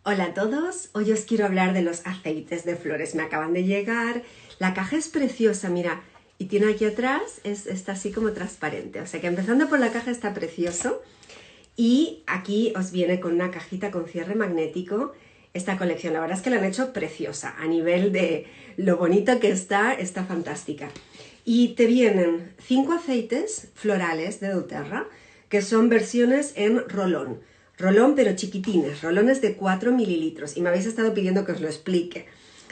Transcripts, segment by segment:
Hola a todos, hoy os quiero hablar de los aceites de flores, me acaban de llegar, la caja es preciosa, mira, y tiene aquí atrás, está así como transparente, o sea que empezando por la caja está precioso y aquí os viene con una cajita con cierre magnético esta colección, la verdad es que la han hecho preciosa, a nivel de lo bonito que está fantástica. Y te vienen 5 aceites florales de doTERRA que son versiones en rolón. Rolón pero chiquitines, rolones de 4 mililitros y me habéis estado pidiendo que os lo explique.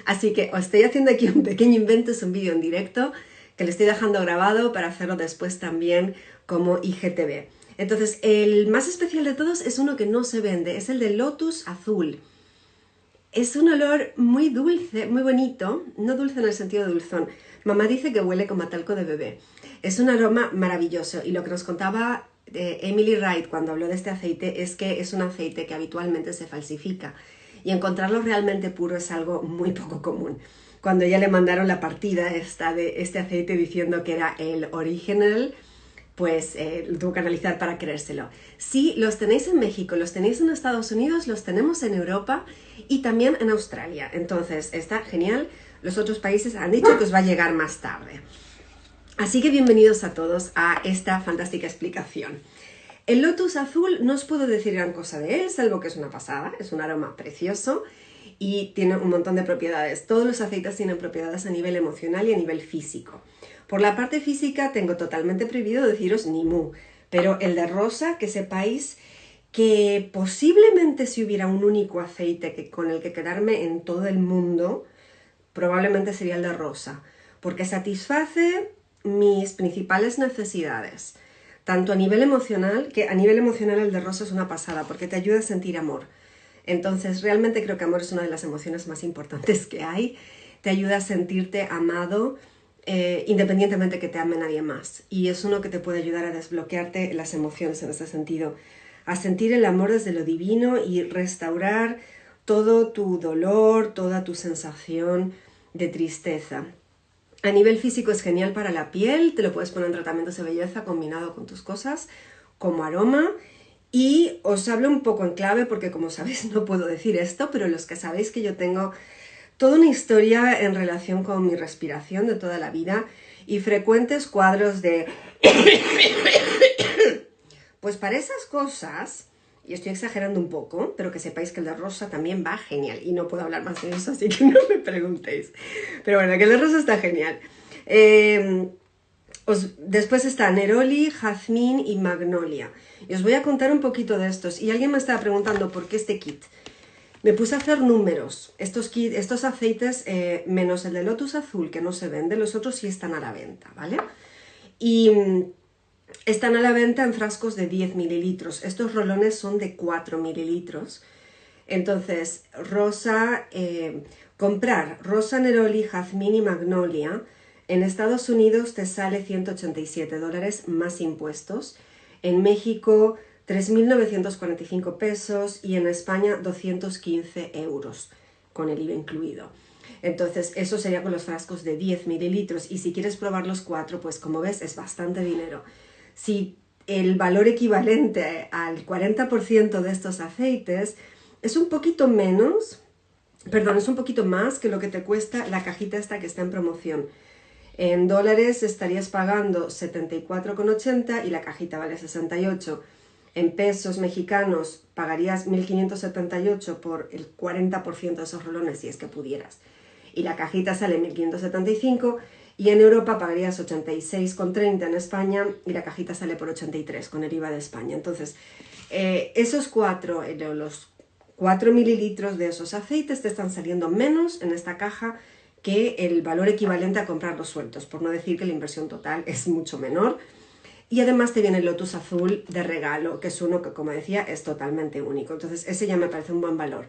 Así que os estoy haciendo aquí un pequeño invento, es un vídeo en directo que lo estoy dejando grabado para hacerlo después también como IGTV. Entonces el más especial de todos es uno que no se vende, es el de Lotus Azul. Es un olor muy dulce, muy bonito, no dulce en el sentido de dulzón. Mamá dice que huele como a talco de bebé. Es un aroma maravilloso y lo que nos contaba Emily Wright cuando habló de este aceite es que es un aceite que habitualmente se falsifica y encontrarlo realmente puro es algo muy poco común. Cuando ella le mandaron la partida esta de este aceite diciendo que era el original, pues lo tuvo que analizar para creérselo. Si los tenéis en México, los tenéis en Estados Unidos, los tenemos en Europa y también en Australia. Entonces está genial. Los otros países han dicho que os va a llegar más tarde. Así que bienvenidos a todos a esta fantástica explicación. El Lotus Azul no os puedo decir gran cosa de él, salvo que es una pasada, es un aroma precioso y tiene un montón de propiedades. Todos los aceites tienen propiedades a nivel emocional y a nivel físico. Por la parte física tengo totalmente prohibido deciros ni mu, pero el de rosa, que sepáis que posiblemente si hubiera un único aceite con el que quedarme en todo el mundo, probablemente sería el de rosa, porque satisface mis principales necesidades, tanto a nivel emocional, que a nivel emocional el de rosa es una pasada, porque te ayuda a sentir amor. Entonces realmente creo que amor es una de las emociones más importantes que hay, te ayuda a sentirte amado, independientemente que te ame nadie más. Y es uno que te puede ayudar a desbloquearte las emociones en ese sentido, a sentir el amor desde lo divino y restaurar todo tu dolor, toda tu sensación de tristeza. A nivel físico es genial para la piel, te lo puedes poner en tratamientos de belleza combinado con tus cosas, como aroma. Y os hablo un poco en clave porque como sabéis no puedo decir esto, pero los que sabéis que yo tengo toda una historia en relación con mi respiración de toda la vida y frecuentes cuadros de... Pues para esas cosas, y estoy exagerando un poco, pero que sepáis que el de rosa también va genial. Y no puedo hablar más de eso, así que no me preguntéis. Pero bueno, que el de rosa está genial. Después está Neroli, Jazmín y Magnolia. Y os voy a contar un poquito de estos. Y alguien me estaba preguntando por qué este kit. Me puse a hacer números. Estos aceites, menos el de Lotus Azul, que no se vende, los otros sí están a la venta, ¿vale? Y están a la venta en frascos de 10 mililitros. Estos rolones son de 4 mililitros. Entonces, comprar rosa, neroli, jazmín y magnolia en Estados Unidos te sale $187 más impuestos. En México 3.945 pesos y en España 215 euros con el IVA incluido. Entonces eso sería con los frascos de 10 mililitros y si quieres probar los 4, pues como ves es bastante dinero. Si el valor equivalente al 40% de estos aceites es un poquito menos, perdón, es un poquito más que lo que te cuesta la cajita esta que está en promoción. En dólares estarías pagando 74,80 y la cajita vale 68. En pesos mexicanos pagarías 1.578 por el 40% de esos rolones si es que pudieras. Y la cajita sale 1.575 y en Europa pagarías 86,30 en España y la cajita sale por 83 con el IVA de España. Entonces, esos los 4 mililitros de esos aceites te están saliendo menos en esta caja que el valor equivalente a comprarlos sueltos, por no decir que la inversión total es mucho menor. Y además te viene el Lotus Azul de regalo, que es uno que, como decía, es totalmente único. Entonces ese ya me parece un buen valor.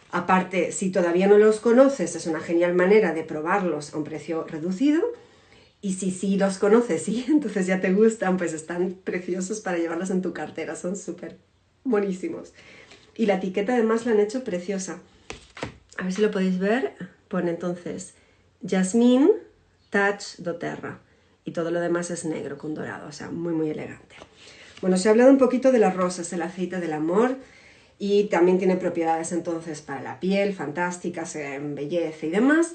Aparte, si todavía no los conoces, es una genial manera de probarlos a un precio reducido. Y si sí los conoces y entonces ya te gustan, pues están preciosos para llevarlos en tu cartera. Son súper buenísimos. Y la etiqueta además la han hecho preciosa. A ver si lo podéis ver. Pone entonces Jasmine Touch doTERRA. Y todo lo demás es negro con dorado, o sea, muy muy elegante. Bueno, os he hablado un poquito de las rosas, el aceite del amor. y también tiene propiedades entonces para la piel, fantásticas, embellece y demás,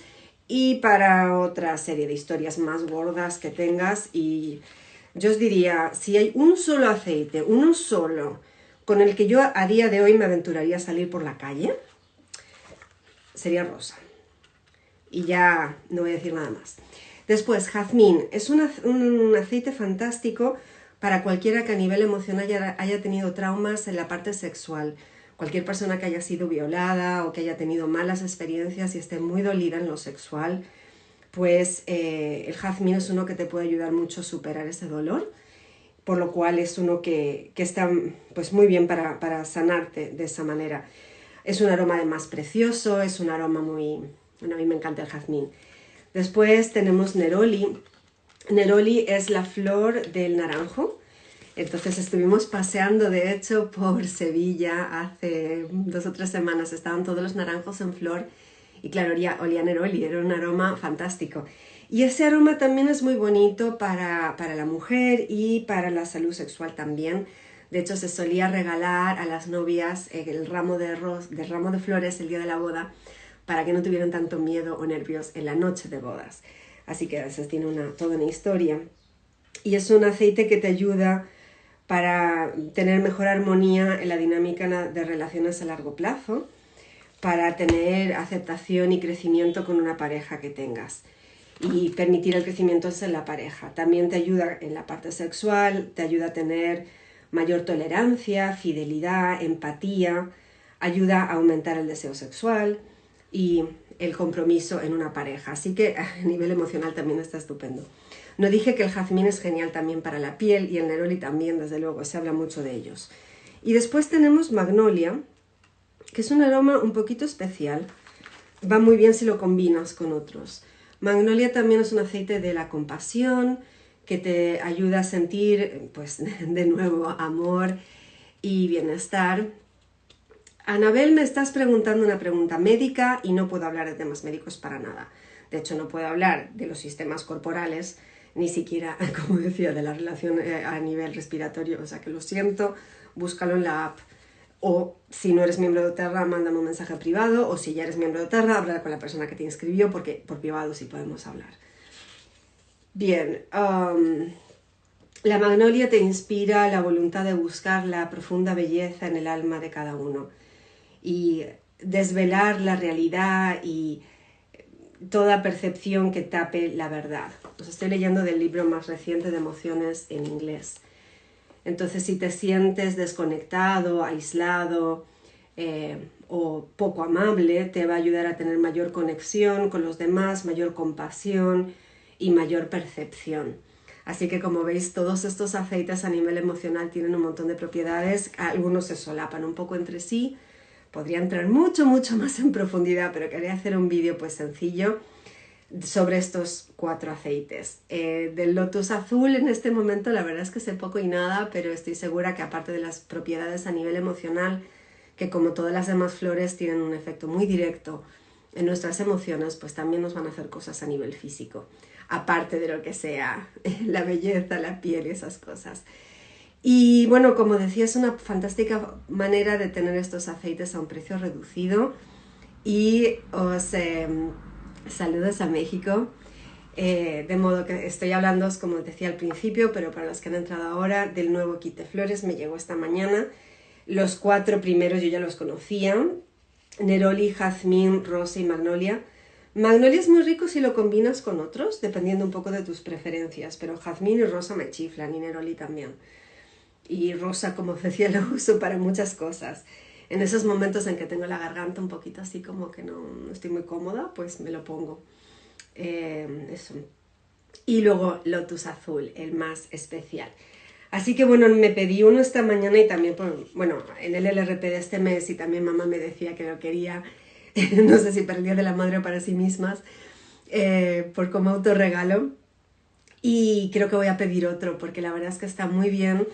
y para otra serie de historias más gordas que tengas. Y yo os diría, si hay un solo aceite, uno solo, con el que yo a día de hoy me aventuraría a salir por la calle, sería rosa. Y ya no voy a decir nada más. Después, jazmín. Es un aceite fantástico para cualquiera que a nivel emocional haya tenido traumas en la parte sexual. Cualquier persona que haya sido violada o que haya tenido malas experiencias y esté muy dolida en lo sexual, pues el jazmín es uno que te puede ayudar mucho a superar ese dolor, por lo cual es uno que está pues, muy bien para sanarte de esa manera. Es un aroma además precioso, es un aroma muy... Bueno, a mí me encanta el jazmín. Después tenemos neroli. Neroli es la flor del naranjo. Entonces estuvimos paseando, de hecho, por Sevilla hace 2 o 3 semanas. Estaban todos los naranjos en flor y claro, olía neroli, era un aroma fantástico. Y ese aroma también es muy bonito para la mujer y para la salud sexual también. De hecho, se solía regalar a las novias el ramo de flores el día de la boda para que no tuvieran tanto miedo o nervios en la noche de bodas. Así que a veces tiene toda una historia. Y es un aceite que te ayuda para tener mejor armonía en la dinámica de relaciones a largo plazo, para tener aceptación y crecimiento con una pareja que tengas y permitir el crecimiento en la pareja. También te ayuda en la parte sexual, te ayuda a tener mayor tolerancia, fidelidad, empatía, ayuda a aumentar el deseo sexual y el compromiso en una pareja. Así que a nivel emocional también está estupendo. No dije que el jazmín es genial también para la piel y el neroli también, desde luego, se habla mucho de ellos. Y después tenemos magnolia, que es un aroma un poquito especial. Va muy bien si lo combinas con otros. Magnolia también es un aceite de la compasión, que te ayuda a sentir, pues, de nuevo, amor y bienestar. Anabel, me estás preguntando una pregunta médica y no puedo hablar de temas médicos para nada. De hecho, no puedo hablar de los sistemas corporales, ni siquiera, como decía, de la relación a nivel respiratorio. O sea que lo siento, búscalo en la app. O si no eres miembro de Oterra, mándame un mensaje privado. O si ya eres miembro de Oterra, habla con la persona que te inscribió, porque por privado sí podemos hablar. Bien, la magnolia te inspira la voluntad de buscar la profunda belleza en el alma de cada uno y desvelar la realidad y toda percepción que tape la verdad. Os estoy leyendo del libro más reciente de emociones en inglés. Entonces, si te sientes desconectado, aislado o poco amable, te va a ayudar a tener mayor conexión con los demás, mayor compasión y mayor percepción. Así que, como veis, todos estos aceites a nivel emocional tienen un montón de propiedades. Algunos se solapan un poco entre sí. Podría entrar mucho más en profundidad, pero quería hacer un vídeo pues sencillo sobre estos 4 aceites. Del lotus azul en este momento la verdad es que sé poco y nada, pero estoy segura que aparte de las propiedades a nivel emocional, que como todas las demás flores tienen un efecto muy directo en nuestras emociones, pues también nos van a hacer cosas a nivel físico, aparte de lo que sea la belleza, la piel y esas cosas. Y bueno, como decía, es una fantástica manera de tener estos aceites a un precio reducido. Y os saludos a México. De modo que estoy hablando, como decía al principio, pero para los que han entrado ahora, del nuevo kit de flores, me llegó esta mañana. Los 4 primeros yo ya los conocía: neroli, jazmín, rosa y magnolia. Magnolia es muy rico si lo combinas con otros, dependiendo un poco de tus preferencias, pero jazmín y rosa me chiflan, y neroli también. Y rosa, como decía, lo uso para muchas cosas. En esos momentos en que tengo la garganta un poquito así como que no estoy muy cómoda, pues me lo pongo. Eso. Y luego lotus azul, el más especial. Así que bueno, me pedí uno esta mañana y también, bueno, en el LRP de este mes, y también mamá me decía que lo quería, no sé si para el Día de la Madre o para sí mismas, por como autorregalo. Y creo que voy a pedir otro porque la verdad es que está muy bien.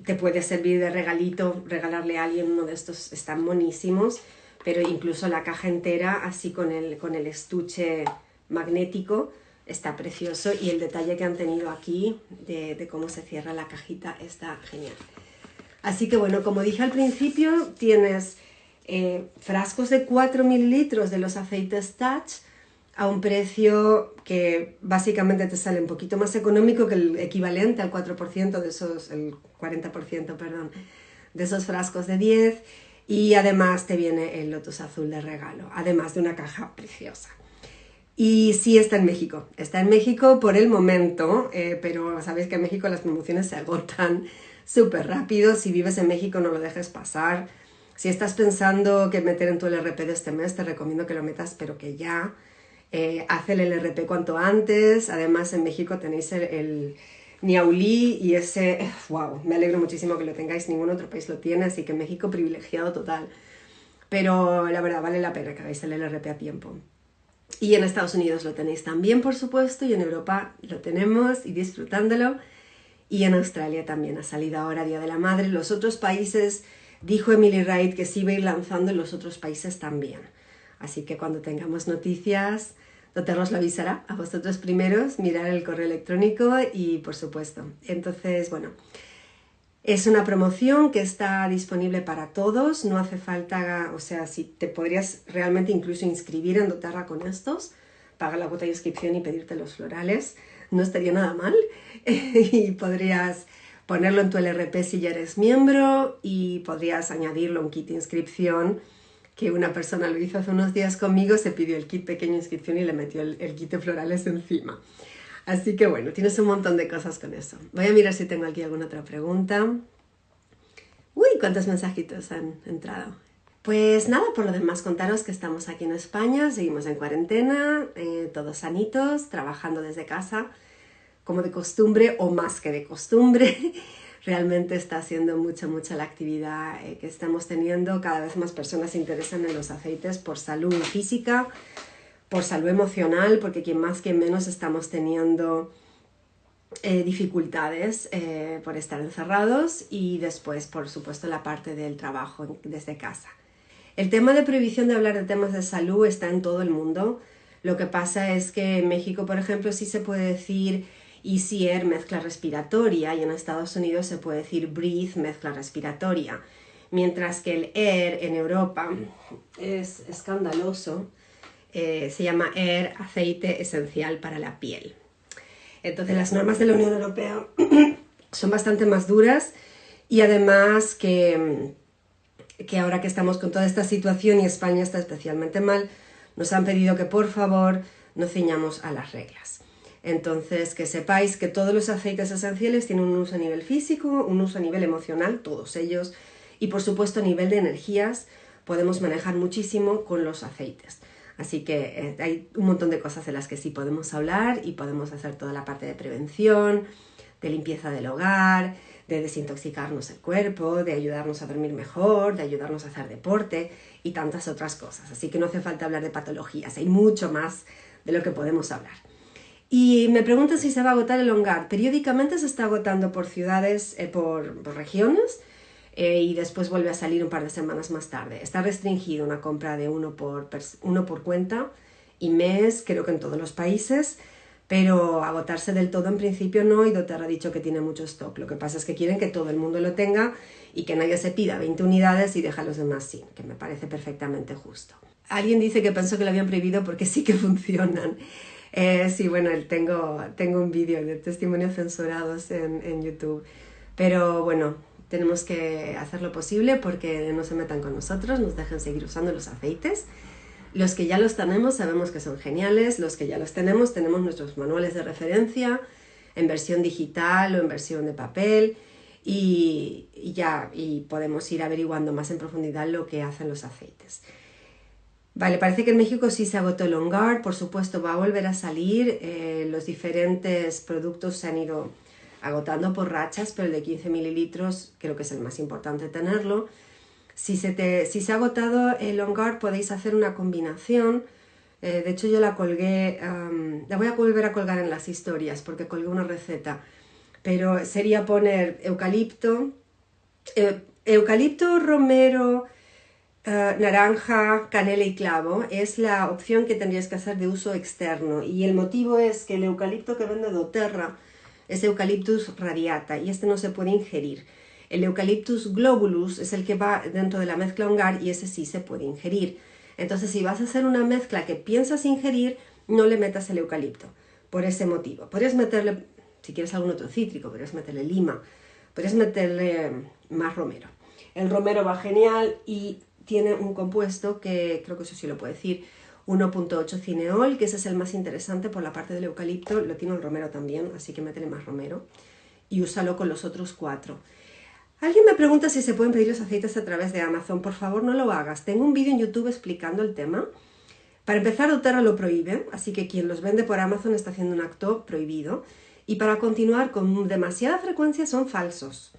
Te puede servir de regalito, regalarle a alguien uno de estos, están monísimos, pero incluso la caja entera, así con el estuche magnético, está precioso, y el detalle que han tenido aquí de cómo se cierra la cajita está genial. Así que bueno, como dije al principio, tienes frascos de 4 mililitros de los aceites Touch a un precio que básicamente te sale un poquito más económico que el equivalente al 4% de esos, el 40%, perdón, de esos frascos de 10, y además te viene el Lotus Azul de regalo, además de una caja preciosa. Y sí está en México por el momento, pero sabéis que en México las promociones se agotan súper rápido. Si vives en México no lo dejes pasar. Si estás pensando que meter en tu LRP de este mes, te recomiendo que lo metas, pero que ya. Haz el LRP cuanto antes. Además en México tenéis el Niaulí y ese, wow, me alegro muchísimo que lo tengáis, ningún otro país lo tiene, así que México privilegiado total. Pero la verdad vale la pena que hagáis el LRP a tiempo. Y en Estados Unidos lo tenéis también, por supuesto, y en Europa lo tenemos y disfrutándolo. Y en Australia también ha salido ahora Día de la Madre. Los otros países, dijo Emily Wright que se iba a ir lanzando en los otros países también. Así que cuando tengamos noticias, Doterra os lo avisará a vosotros primeros, mirar el correo electrónico y por supuesto. Entonces, bueno, es una promoción que está disponible para todos, no hace falta, o sea, si te podrías realmente incluso inscribir en Doterra con estos, pagar la cuota de inscripción y pedirte los florales, no estaría nada mal. Y podrías ponerlo en tu LRP si ya eres miembro y podrías añadirlo a un kit de inscripción, que una persona lo hizo hace unos días conmigo, se pidió el kit pequeño de inscripción y le metió el kit de florales encima. Así que bueno, tienes un montón de cosas con eso. Voy a mirar si tengo aquí alguna otra pregunta. Uy, cuántos mensajitos han entrado. Pues nada, por lo demás contaros que estamos aquí en España, seguimos en cuarentena, todos sanitos, trabajando desde casa, como de costumbre o más que de costumbre. Realmente está siendo mucha la actividad que estamos teniendo. Cada vez más personas se interesan en los aceites por salud física, por salud emocional, porque quien más, quien menos estamos teniendo dificultades por estar encerrados, y después, por supuesto, la parte del trabajo desde casa. El tema de prohibición de hablar de temas de salud está en todo el mundo. Lo que pasa es que en México, por ejemplo, sí se puede decir Easy Air, mezcla respiratoria, y en Estados Unidos se puede decir Breathe, mezcla respiratoria. Mientras que el Air en Europa es escandaloso, se llama Air, aceite esencial para la piel. Entonces las normas de la Unión Europea son bastante más duras, y además que ahora que estamos con toda esta situación y España está especialmente mal, nos han pedido que por favor nos ciñamos a las reglas. Entonces, que sepáis que todos los aceites esenciales tienen un uso a nivel físico, un uso a nivel emocional, todos ellos, y por supuesto a nivel de energías podemos manejar muchísimo con los aceites. Así que hay un montón de cosas de las que sí podemos hablar, y podemos hacer toda la parte de prevención, de limpieza del hogar, de desintoxicarnos el cuerpo, de ayudarnos a dormir mejor, de ayudarnos a hacer deporte y tantas otras cosas. Así que no hace falta hablar de patologías, hay mucho más de lo que podemos hablar. Y me preguntan si se va a agotar el On Guard. Periódicamente se está agotando por ciudades, por regiones, y después vuelve a salir un par de semanas más tarde. Está restringido una compra de uno por cuenta y mes, creo que en todos los países, pero agotarse del todo en principio no, y Doterra ha dicho que tiene mucho stock. Lo que pasa es que quieren que todo el mundo lo tenga y que nadie se pida 20 unidades y deja a los demás sin, que me parece perfectamente justo. Alguien dice que pensó que lo habían prohibido porque sí que funcionan. Sí, bueno, tengo un vídeo de testimonios censurados en YouTube, pero bueno, tenemos que hacer lo posible porque no se metan con nosotros, nos dejen seguir usando los aceites. Los que ya los tenemos sabemos que son geniales, los que ya los tenemos nuestros manuales de referencia en versión digital o en versión de papel, y podemos ir averiguando más en profundidad lo que hacen los aceites. Vale, parece que en México sí se agotó el On Guard, por supuesto va a volver a salir, los diferentes productos se han ido agotando por rachas, pero el de 15 mililitros creo que es el más importante tenerlo. Si se ha agotado el On Guard, podéis hacer una combinación. De hecho yo la colgué, la voy a volver a colgar en las historias porque colgué una receta, pero sería poner eucalipto, romero, naranja, canela y clavo. Es la opción que tendrías que hacer de uso externo, y el motivo es que el eucalipto que vende Doterra es Eucalyptus radiata y este no se puede ingerir. El Eucalyptus globulus es el que va dentro de la mezcla Ongar y ese sí se puede ingerir. Entonces, si vas a hacer una mezcla que piensas ingerir, no le metas el eucalipto, por ese motivo. Podrías meterle, si quieres algún otro cítrico, podrías meterle lima, podrías meterle más romero. El romero va genial y tiene un compuesto que, creo que eso sí lo puedo decir, 1.8 cineol, que ese es el más interesante por la parte del eucalipto, lo tiene el romero también, así que métele más romero y úsalo con los otros 4. Alguien me pregunta si se pueden pedir los aceites a través de Amazon. Por favor, no lo hagas. Tengo un vídeo en YouTube explicando el tema. Para empezar, doTERRA lo prohíbe, así que quien los vende por Amazon está haciendo un acto prohibido. Y para continuar, con demasiada frecuencia son falsos.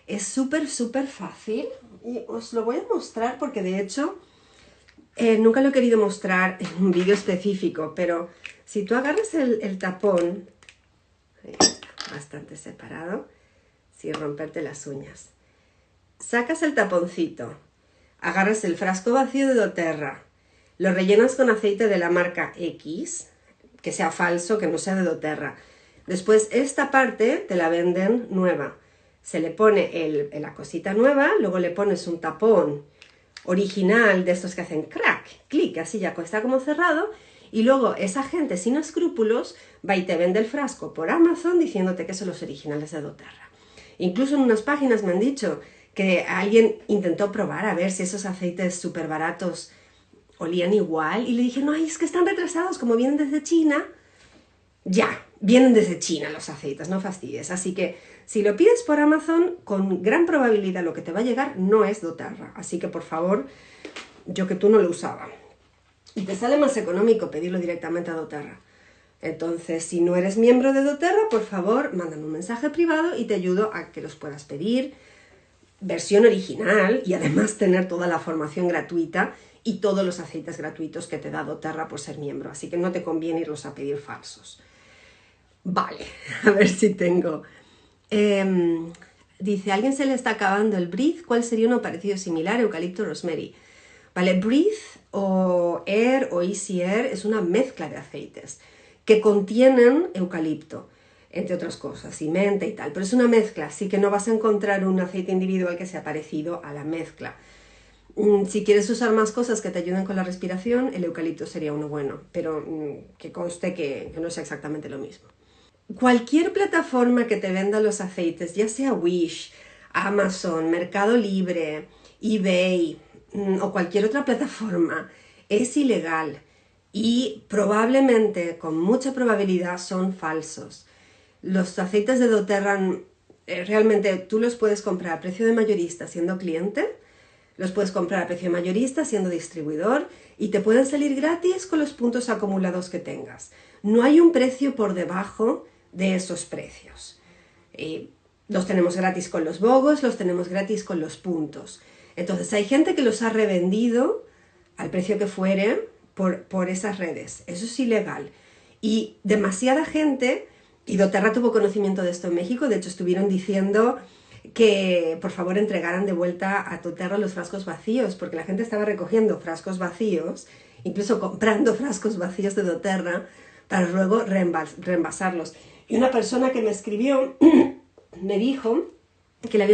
Es súper fácil y os lo voy a mostrar porque de hecho nunca lo he querido mostrar en un vídeo específico, pero si tú agarras el tapón, ahí está, bastante separado, sin romperte las uñas. Sacas el taponcito, agarras el frasco vacío de doTERRA, lo rellenas con aceite de la marca X, que sea falso, que no sea de doTERRA. Después esta parte te la venden nueva. Se le pone la cosita nueva, luego le pones un tapón original de estos que hacen crack, clic, así ya está como cerrado, y luego esa gente sin escrúpulos va y te vende el frasco por Amazon diciéndote que son los originales de doTERRA. Incluso en unas páginas me han dicho que alguien intentó probar a ver si esos aceites súper baratos olían igual y le dije, no, es que están retrasados, como vienen desde China. Ya, vienen desde China los aceites, no fastidies. Así que si lo pides por Amazon, con gran probabilidad lo que te va a llegar no es doTERRA. Así que por favor, yo que tú no lo usaba. Y te sale más económico pedirlo directamente a doTERRA. Entonces, si no eres miembro de doTERRA, por favor, mándame un mensaje privado y te ayudo a que los puedas pedir, versión original, y además tener toda la formación gratuita y todos los aceites gratuitos que te da doTERRA por ser miembro. Así que no te conviene irlos a pedir falsos. Vale, a ver si tengo. Dice, ¿a alguien se le está acabando el Breathe? ¿Cuál sería uno parecido similar? Eucalipto, rosemary. Vale, Breathe o Air o Easy Air es una mezcla de aceites que contienen eucalipto, entre otras cosas, y menta y tal, pero es una mezcla, así que no vas a encontrar un aceite individual que sea parecido a la mezcla. Si quieres usar más cosas que te ayuden con la respiración, el eucalipto sería uno bueno, pero que conste que no es exactamente lo mismo. Cualquier plataforma que te venda los aceites, ya sea Wish, Amazon, Mercado Libre, eBay o cualquier otra plataforma, es ilegal. Y probablemente, con mucha probabilidad, son falsos. Los aceites de doTERRA realmente tú los puedes comprar a precio de mayorista siendo cliente, los puedes comprar a precio de mayorista siendo distribuidor y te pueden salir gratis con los puntos acumulados que tengas. No hay un precio por debajo de esos precios. Los tenemos gratis con los bogos, los tenemos gratis con los puntos. Entonces hay gente que los ha revendido al precio que fuere por esas redes. Eso es ilegal. Y demasiada gente, y doTERRA tuvo conocimiento de esto en México, de hecho estuvieron diciendo que por favor entregaran de vuelta a doTERRA los frascos vacíos, porque la gente estaba recogiendo frascos vacíos, incluso comprando frascos vacíos de doTERRA para luego reenvasarlos. Y una persona que me escribió me dijo que le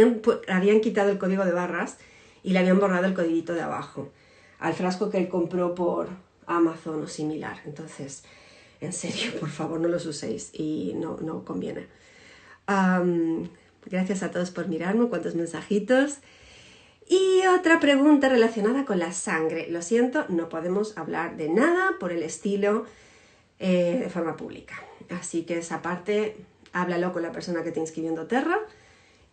habían quitado el código de barras y le habían borrado el codiguito de abajo al frasco que él compró por Amazon o similar. Entonces, en serio, por favor, no los uséis y no conviene. Gracias a todos por mirarme, cuántos mensajitos. Y otra pregunta relacionada con la sangre. Lo siento, no podemos hablar de nada por el estilo de forma pública. Así que esa parte, háblalo con la persona que te inscribió en doTERRA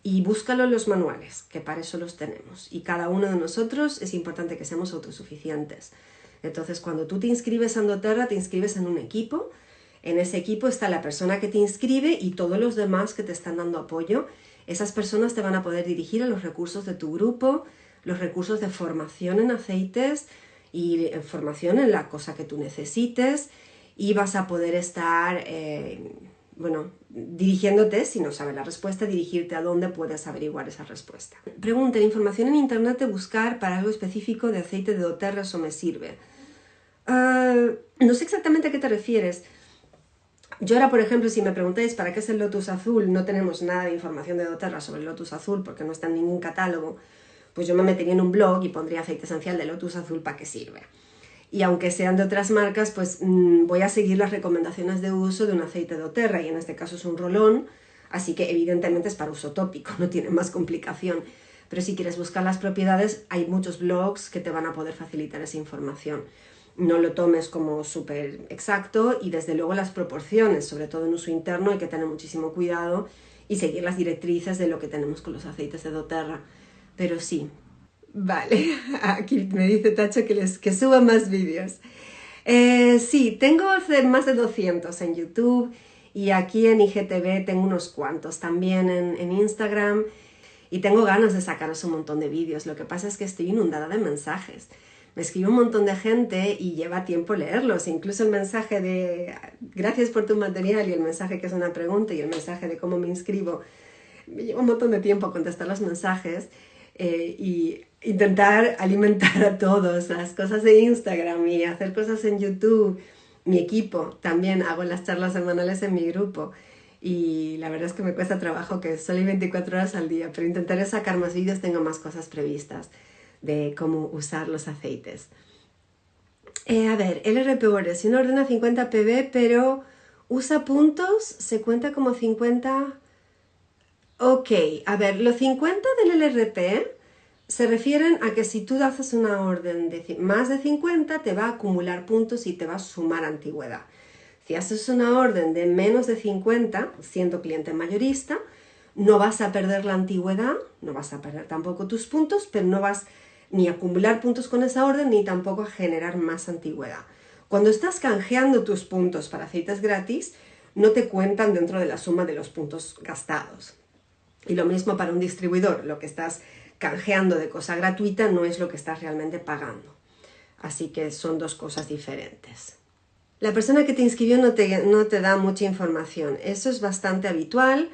y búscalo en los manuales, que para eso los tenemos. Y cada uno de nosotros es importante que seamos autosuficientes. Entonces, cuando tú te inscribes en doTERRA, te inscribes en un equipo. En ese equipo está la persona que te inscribe y todos los demás que te están dando apoyo. Esas personas te van a poder dirigir a los recursos de tu grupo, los recursos de formación en aceites y formación en la cosa que tú necesites, y vas a poder estar, dirigiéndote, si no sabes la respuesta, dirigirte a dónde puedes averiguar esa respuesta. Pregunta, ¿la información en internet de buscar para algo específico de aceite de doTERRA eso me sirve? No sé exactamente a qué te refieres. Yo ahora, por ejemplo, si me preguntáis para qué es el Lotus Azul, no tenemos nada de información de doTERRA sobre el Lotus Azul porque no está en ningún catálogo, pues yo me metería en un blog y pondría aceite esencial de Lotus Azul para qué sirve. Y aunque sean de otras marcas, pues voy a seguir las recomendaciones de uso de un aceite doTERRA, y en este caso es un rolón, así que evidentemente es para uso tópico, no tiene más complicación. Pero si quieres buscar las propiedades, hay muchos blogs que te van a poder facilitar esa información. No lo tomes como súper exacto, y desde luego las proporciones, sobre todo en uso interno, hay que tener muchísimo cuidado y seguir las directrices de lo que tenemos con los aceites de doTERRA. Pero sí, vale, aquí me dice Tacho que suba más vídeos. Sí, tengo más de 200 en YouTube, y aquí en IGTV tengo unos cuantos también en Instagram, y tengo ganas de sacaros un montón de vídeos. Lo que pasa es que estoy inundada de mensajes. Me escribe un montón de gente y lleva tiempo leerlos, incluso el mensaje de gracias por tu material, y el mensaje que es una pregunta, y el mensaje de cómo me inscribo. Me lleva un montón de tiempo contestar los mensajes y intentar alimentar a todos, las cosas de Instagram y hacer cosas en YouTube. Mi equipo, también hago las charlas semanales en mi grupo, y la verdad es que me cuesta trabajo, que solo hay 24 horas al día, pero intentaré sacar más vídeos, tengo más cosas previstas de cómo usar los aceites. A ver, LRP, si uno ordena 50 PB pero usa puntos, ¿se cuenta como 50? Ok, a ver, los 50 del LRP se refieren a que si tú haces una orden de más de 50, te va a acumular puntos y te va a sumar antigüedad. Si haces una orden de menos de 50, siendo cliente mayorista, no vas a perder la antigüedad, no vas a perder tampoco tus puntos, pero no vas ni a acumular puntos con esa orden, ni tampoco a generar más antigüedad. Cuando estás canjeando tus puntos para aceites gratis, no te cuentan dentro de la suma de los puntos gastados. Y lo mismo para un distribuidor, lo que estás canjeando de cosa gratuita no es lo que estás realmente pagando. Así que son dos cosas diferentes. La persona que te inscribió no te da mucha información. Eso es bastante habitual.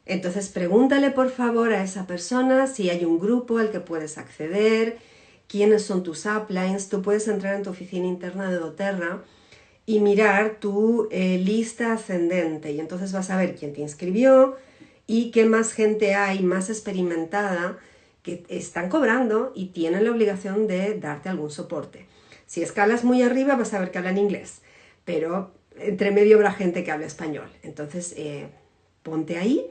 Entonces pregúntale por favor a esa persona si hay un grupo al que puedes acceder, quiénes son tus uplines. Tú puedes entrar en tu oficina interna de doTERRA y mirar tu lista ascendente, y entonces vas a ver quién te inscribió y qué más gente hay más experimentada que están cobrando y tienen la obligación de darte algún soporte. Si escalas muy arriba vas a ver que hablan inglés, pero entre medio habrá gente que habla español. Entonces ponte ahí,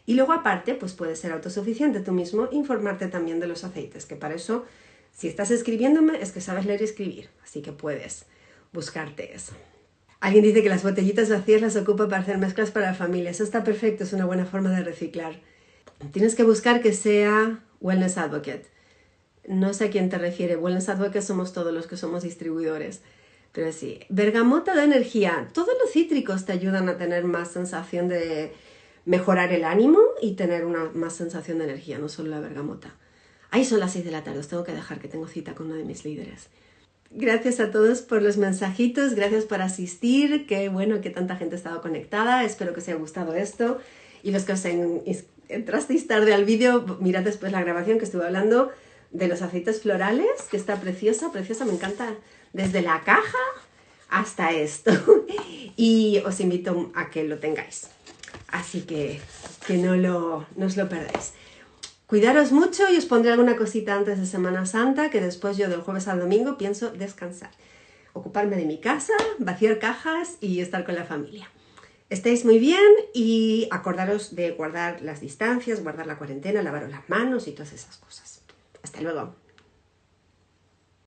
y luego aparte pues puedes ser autosuficiente tú mismo, informarte también de los aceites, que para eso, si estás escribiéndome, es que sabes leer y escribir, así que puedes buscarte eso. Alguien dice que las botellitas vacías las ocupa para hacer mezclas para la familia. Eso está perfecto, es una buena forma de reciclar. Tienes que buscar que sea Wellness Advocate. No sé a quién te refiere. Wellness Advocate somos todos los que somos distribuidores. Pero sí, bergamota da energía. Todos los cítricos te ayudan a tener más sensación de mejorar el ánimo y tener una más sensación de energía, no solo la bergamota. Ahí son las 6 de la tarde, os tengo que dejar, que tengo cita con uno de mis líderes. Gracias a todos por los mensajitos, gracias por asistir, qué bueno que tanta gente ha estado conectada, espero que os haya gustado esto. Y los que os entrasteis tarde al vídeo, mirad después la grabación, que estuve hablando de los aceites florales, que está preciosa, preciosa, me encanta, desde la caja hasta esto. Y os invito a que lo tengáis, así que no os lo perdáis. Cuidaros mucho, y os pondré alguna cosita antes de Semana Santa, que después yo del jueves al domingo pienso descansar, ocuparme de mi casa, vaciar cajas y estar con la familia. Estéis muy bien y acordaros de guardar las distancias, guardar la cuarentena, lavaros las manos y todas esas cosas. Hasta luego.